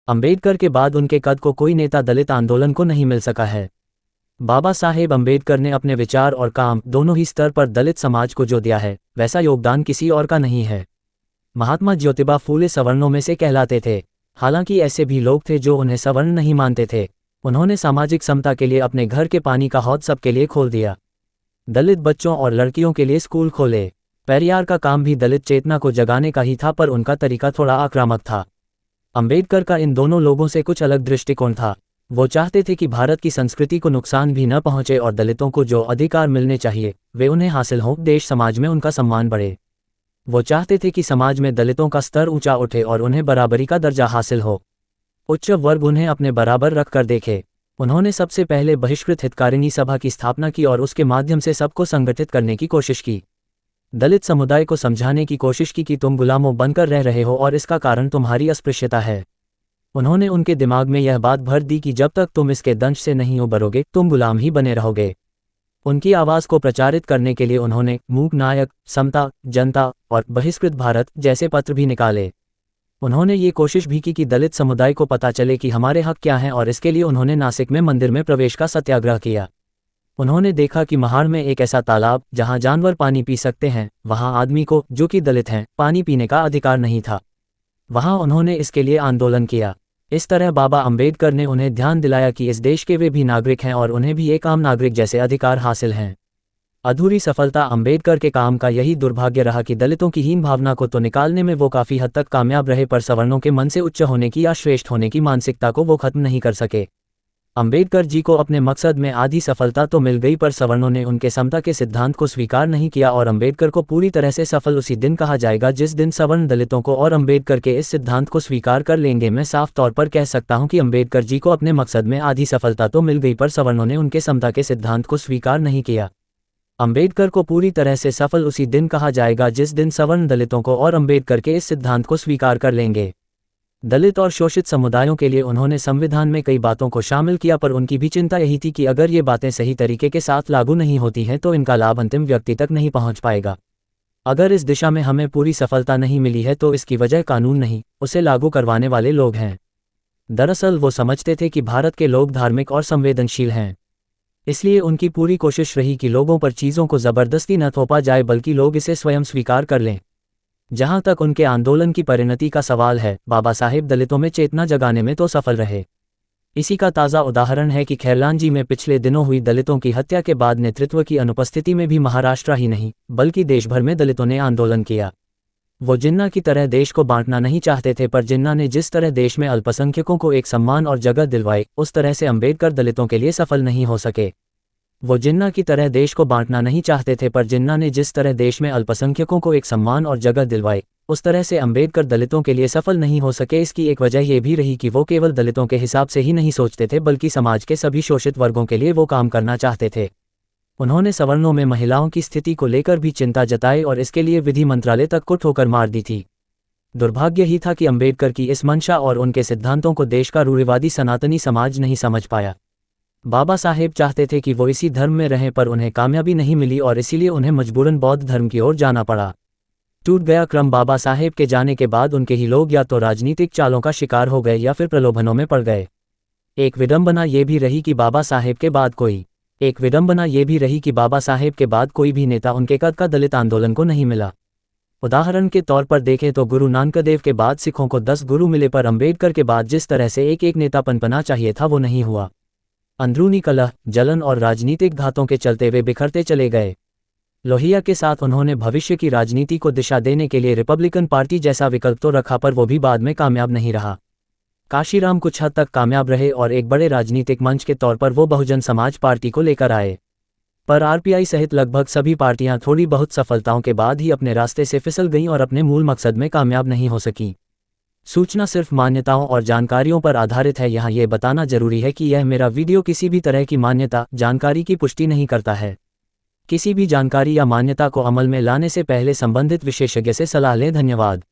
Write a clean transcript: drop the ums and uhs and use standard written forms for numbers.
अंबेडकर के बाद उनके कद को कोई नेता दलित आंदोलन को नहीं मिल सका है। बाबा साहेब अंबेडकर ने अपने विचार और काम दोनों ही स्तर पर दलित समाज को जो दिया है, वैसा योगदान किसी और का नहीं है। महात्मा ज्योतिबा फूले सवर्णों में से कहलाते थे। हालांकि ऐसे भी लोग थे जो उन्हें सवर्ण नहीं मानते थे। उन्होंने सामाजिक समता के लिए अपने घर के पानी का हौद सबके लिए खोल दिया। दलित बच्चों और लड़कियों के लिए स्कूल खोले। पेरियार का काम भी दलित चेतना को जगाने का ही था, पर उनका तरीका थोड़ा आक्रामक था। अंबेडकर का इन दोनों लोगों से कुछ अलग दृष्टिकोण था। वो चाहते थे कि भारत की संस्कृति को नुकसान भी न पहुंचे और दलितों को जो अधिकार मिलने चाहिए वे उन्हें हासिल हों, देश समाज में उनका सम्मान बढ़े। वो चाहते थे कि समाज में दलितों का स्तर ऊंचा उठे और उन्हें बराबरी का दर्जा हासिल हो। उच्च वर्ग उन्हें अपने बराबर रखकर देखे। उन्होंने सबसे पहले बहिष्कृत हितकारिणी सभा की स्थापना की और उसके माध्यम से सबको संगठित करने की कोशिश की। दलित समुदाय को समझाने की कोशिश की कि तुम गुलामों बनकर रह रहे हो और इसका कारण तुम्हारी अस्पृश्यता है। उन्होंने उनके दिमाग में यह बात भर दी कि जब तक तुम इसके दंश से नहीं उबरोगे तुम गुलाम ही बने रहोगे। उनकी आवाज़ को प्रचारित करने के लिए उन्होंने मूक नायक, समता, जनता और बहिष्कृत भारत जैसे पत्र भी निकाले। उन्होंने ये कोशिश भी की कि दलित समुदाय को पता चले कि हमारे हक क्या हैं, और इसके लिए उन्होंने नासिक में मंदिर में प्रवेश का सत्याग्रह किया। उन्होंने देखा कि महाड़ में एक ऐसा तालाब जहां जानवर पानी पी सकते हैं, वहां आदमी को, जो कि दलित हैं, पानी पीने का अधिकार नहीं था। वहां उन्होंने इसके लिए आंदोलन किया। इस तरह बाबा अंबेडकर ने उन्हें ध्यान दिलाया कि इस देश के वे भी नागरिक हैं और उन्हें भी एक आम नागरिक जैसे अधिकार हासिल हैं। अधूरी सफलता अंबेडकर के काम का यही दुर्भाग्य रहा कि दलितों की हीन भावना को तो निकालने में वो काफ़ी हद तक कामयाब रहे, पर सवर्णों के मन से उच्च होने की या श्रेष्ठ होने की मानसिकता को वो खत्म नहीं कर सके। अंबेडकर जी को अपने मकसद में आधी सफलता तो मिल गई, पर सवर्णों ने उनके समता के सिद्धांत को स्वीकार नहीं किया, और अंबेडकर को पूरी तरह से सफल उसी दिन कहा जाएगा जिस दिन सवर्ण दलितों को और अंबेडकर के इस सिद्धांत को स्वीकार कर लेंगे। मैं साफ तौर पर कह सकता हूं कि अंबेडकर जी को अपने मकसद में आधी सफलता तो मिल गई, पर सवर्णों ने उनके समता के सिद्धांत को स्वीकार नहीं किया। अंबेडकर को पूरी तरह से सफल उसी दिन कहा जाएगा जिस दिन सवर्ण दलितों को और अंबेडकर के इस सिद्धांत को स्वीकार कर लेंगे। दलित और शोषित समुदायों के लिए उन्होंने संविधान में कई बातों को शामिल किया, पर उनकी भी चिंता यही थी कि अगर ये बातें सही तरीके के साथ लागू नहीं होती हैं तो इनका लाभ अंतिम व्यक्ति तक नहीं पहुंच पाएगा। अगर इस दिशा में हमें पूरी सफलता नहीं मिली है तो इसकी वजह कानून नहीं, उसे लागू करवाने वाले लोग हैं। दरअसल वो समझते थे कि भारत के लोग धार्मिक और संवेदनशील हैं, इसलिए उनकी पूरी कोशिश रही कि लोगों पर चीज़ों को ज़बरदस्ती न थोपा जाए, बल्कि लोग इसे स्वयं स्वीकार कर लें। जहां तक उनके आंदोलन की परिणति का सवाल है, बाबा साहेब दलितों में चेतना जगाने में तो सफल रहे। इसी का ताज़ा उदाहरण है कि खैरलांजी में पिछले दिनों हुई दलितों की हत्या के बाद नेतृत्व की अनुपस्थिति में भी महाराष्ट्र ही नहीं बल्कि देश भर में दलितों ने आंदोलन किया। वो जिन्ना की तरह देश को बांटना नहीं चाहते थे, पर जिन्ना ने जिस तरह देश में अल्पसंख्यकों को एक सम्मान और जगह दिलवाई, उस तरह से अंबेडकर दलितों के लिए सफल नहीं हो सके। वो जिन्ना की तरह देश को बांटना नहीं चाहते थे, पर जिन्ना ने जिस तरह देश में अल्पसंख्यकों को एक सम्मान और जगह दिलवाई, उस तरह से अंबेडकर दलितों के लिए सफल नहीं हो सके। इसकी एक वजह यह भी रही कि वो केवल दलितों के हिसाब से ही नहीं सोचते थे, बल्कि समाज के सभी शोषित वर्गों के लिए वो काम करना चाहते थे। उन्होंने सवर्णों में महिलाओं की स्थिति को लेकर भी चिंता जताई और इसके लिए विधि मंत्रालय तक को ठोकर मार दी थी। दुर्भाग्य ही था कि अंबेडकर की इस मंशा और उनके सिद्धांतों को देश का रूढ़िवादी सनातनी समाज नहीं समझ पाया। बाबा साहेब चाहते थे कि वो इसी धर्म में रहें, पर उन्हें कामयाबी नहीं मिली और इसीलिए उन्हें मजबूरन बौद्ध धर्म की ओर जाना पड़ा। टूट गया क्रम। बाबा साहेब के जाने के बाद उनके ही लोग या तो राजनीतिक चालों का शिकार हो गए या फिर प्रलोभनों में पड़ गए। एक विडंबना ये भी रही कि बाबा साहेब के बाद कोई भी नेता उनके कद का दलित आंदोलन को नहीं मिला। उदाहरण के तौर पर देखें तो गुरु नानक देव के बाद सिखों को 10 गुरु मिले, पर अंबेडकर के बाद जिस तरह से एक नेता पनपना चाहिए था वो नहीं हुआ। अंदरूनी कलह, जलन और राजनीतिक घातों के चलते वे बिखरते चले गए। लोहिया के साथ उन्होंने भविष्य की राजनीति को दिशा देने के लिए रिपब्लिकन पार्टी जैसा विकल्प तो रखा, पर वो भी बाद में कामयाब नहीं रहा। काशीराम कुछ हद तक कामयाब रहे और एक बड़े राजनीतिक मंच के तौर पर वो बहुजन समाज पार्टी को लेकर आए, पर आरपीआई सहित लगभग सभी पार्टियां थोड़ी बहुत सफलताओं के बाद ही अपने रास्ते से फिसल गईं और अपने मूल मकसद में कामयाब नहीं हो सकीं। सूचना सिर्फ मान्यताओं और जानकारियों पर आधारित है। यहाँ ये बताना जरूरी है कि यह मेरा वीडियो किसी भी तरह की मान्यता, जानकारी की पुष्टि नहीं करता है। किसी भी जानकारी या मान्यता को अमल में लाने से पहले संबंधित विशेषज्ञ से सलाह लें। धन्यवाद।